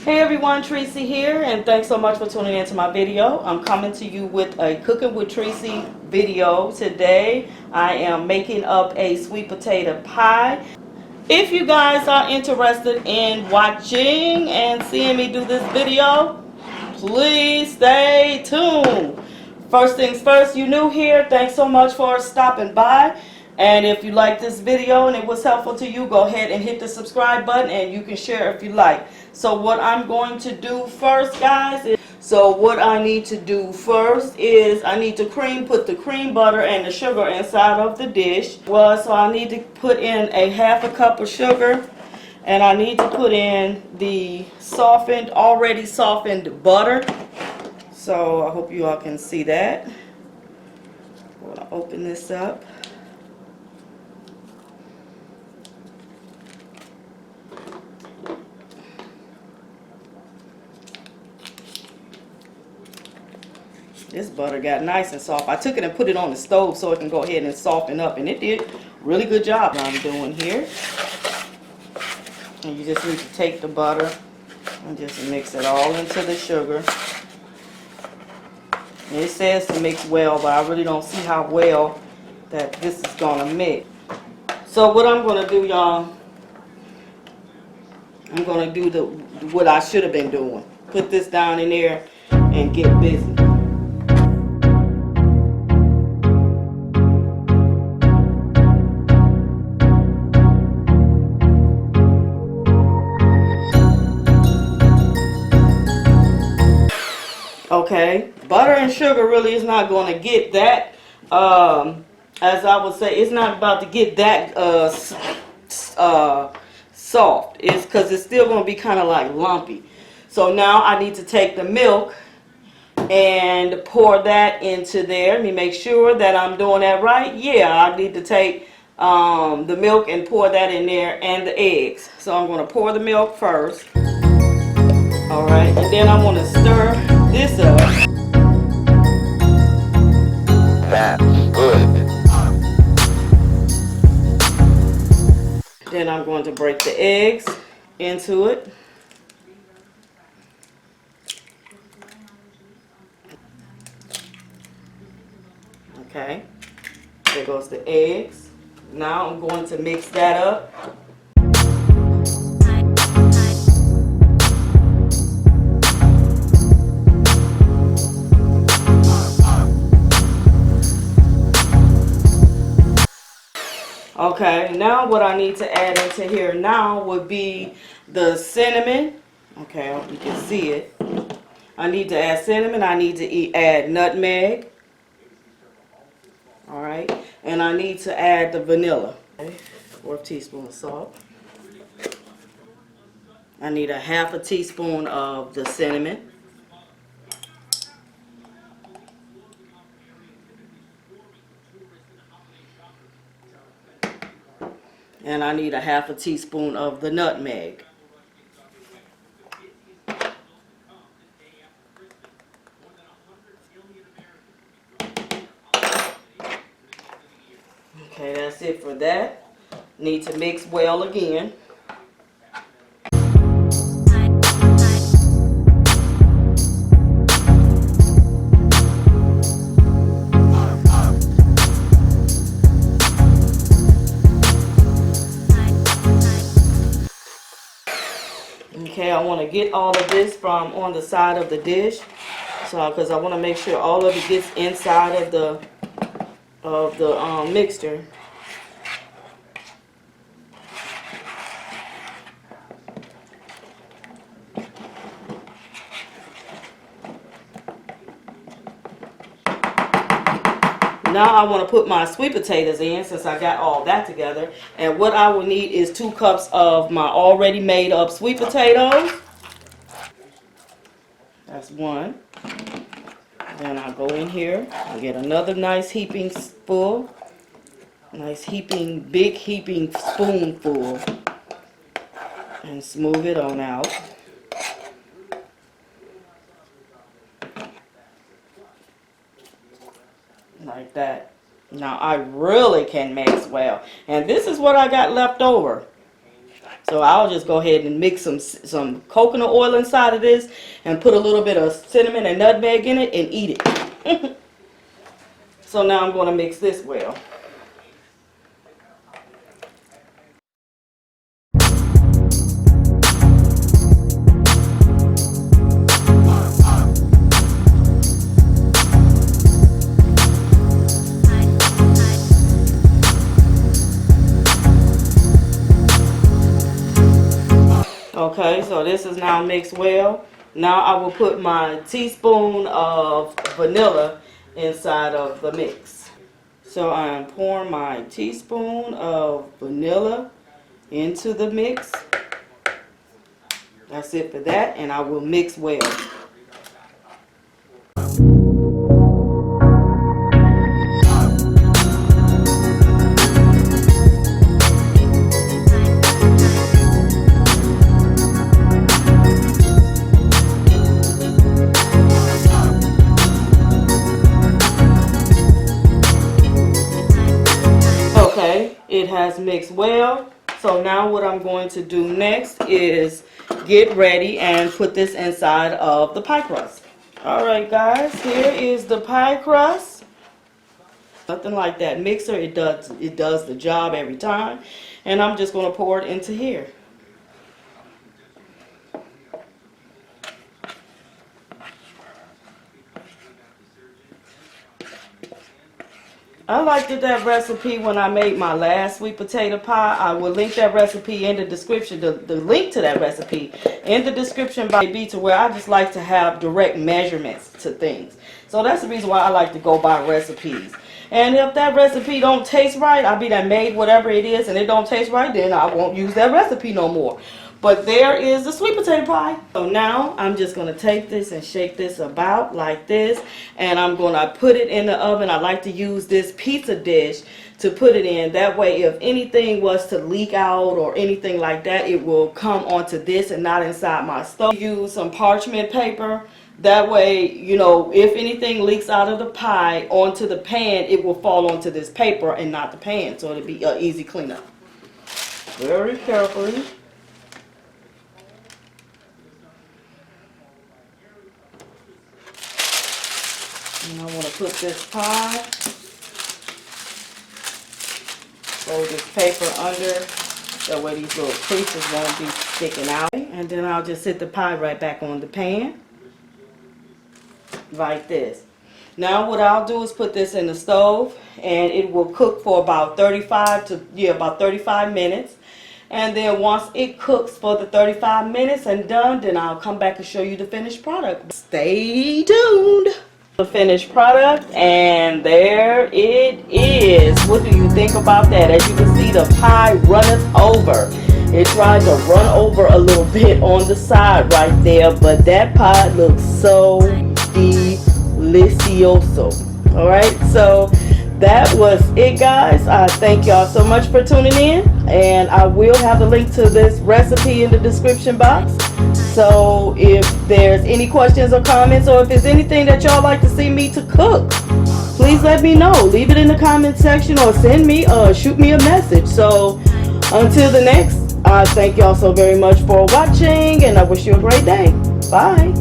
Hey everyone, Trecey here, and thanks so much for tuning into my video. I'm coming to you with a Cooking with Trecey video today. I am making up a sweet potato pie. If you guys are interested in watching and seeing me do this video, please stay tuned. First things first, you new here, thanks so much for stopping by. And if you like this video and it was helpful to you, go ahead and hit the subscribe button and you can share if you like. So what I'm going to do first, guys, is I need to put the cream butter and the sugar inside of the dish. So I need to put in a half a cup of sugar, and I need to put in the already softened butter. So I hope you all can see that. I'm going to open this up. This butter got nice and soft. I took it and put it on the stove so it can go ahead and soften up, and it did really good job. I'm doing here. And you just need to take the butter and just mix it all into the sugar. And it says to mix well, but I really don't see how well that this is gonna mix. So what I'm gonna do, y'all, I'm gonna do what I should have been doing. Put this down in there and get busy. Okay, butter and sugar really is not going to get that, as I would say, it's not about to get that soft. It's because it's still going to be kind of like lumpy. So now I need to take the milk and pour that into there. Let me make sure that I'm doing that right. Yeah, I need to take the milk and pour that in there, and the eggs. So I'm going to pour the milk first. All right, and then I want to stir this up. That's good. Then I'm going to break the eggs into it. Okay, there goes the eggs. Now I'm going to mix that up. Okay, now what I need to add into here now would be the cinnamon. Okay, I hope you can see it. I need to add cinnamon. I need to add nutmeg. All right, and I need to add the vanilla. Okay, 1/4 teaspoon of salt. I need a 1/2 teaspoon of the cinnamon. And I need a 1/2 teaspoon of the nutmeg. Okay, that's it for that. Need to mix well again. Okay, I want to get all of this from on the side of the dish, so because I want to make sure all of it gets inside of the mixture. Now I want to put my sweet potatoes in, since I got all that together. And what I will need is 2 cups of my already made up sweet potatoes. That's one. Then I'll go in here and get another nice heaping spoonful. Nice heaping, big heaping spoonful. And smooth it on out. Like that. Now I really can mix well. And this is what I got left over. So I'll just go ahead and mix some coconut oil inside of this and put a little bit of cinnamon and nutmeg in it and eat it. So now I'm going to mix this well. Okay, so this is now mixed well. Now I will put my teaspoon of vanilla inside of the mix. So I am pouring my teaspoon of vanilla into the mix. That's it for that, and I will mix well. Okay, it has mixed well. So now what I'm going to do next is get ready and put this inside of the pie crust. Alright guys, here is the pie crust. Nothing like that mixer, it does the job every time. And I'm just going to pour it into here. I liked that recipe when I made my last sweet potato pie. I will link that recipe in the description, the link to that recipe in the description by B, to where I just like to have direct measurements to things. So that's the reason why I like to go by recipes. And if that recipe don't taste right, I be that made whatever it is and it don't taste right, then I won't use that recipe no more. But there is the sweet potato pie. So now I'm just going to take this and shake this about like this. And I'm going to put it in the oven. I like to use this pizza dish to put it in. That way if anything was to leak out or anything like that, it will come onto this and not inside my stove. Use some parchment paper. That way, you know, if anything leaks out of the pie onto the pan, it will fall onto this paper and not the pan. So it'll be an easy cleanup. Very carefully. And I want to put this pie, fold this paper under, that way these little creases won't be sticking out. And then I'll just sit the pie right back on the pan, like this. Now what I'll do is put this in the stove, and it will cook for about 35 minutes. And then once it cooks for the 35 minutes and done, then I'll come back and show you the finished product. Stay tuned. The finished product, and there it is. What do you think about that? As you can see, the pie runneth over. It tried to run over a little bit on the side right there, but that pie looks so delicioso. Alright, so that was it, guys. I thank y'all so much for tuning in, and I will have the link to this recipe in the description box. So if there's any questions or comments, or if there's anything that y'all like to see me to cook, please let me know. Leave it in the comment section or send me or shoot me a message. So until the next, I thank y'all so very much for watching, and I wish you a great day. Bye.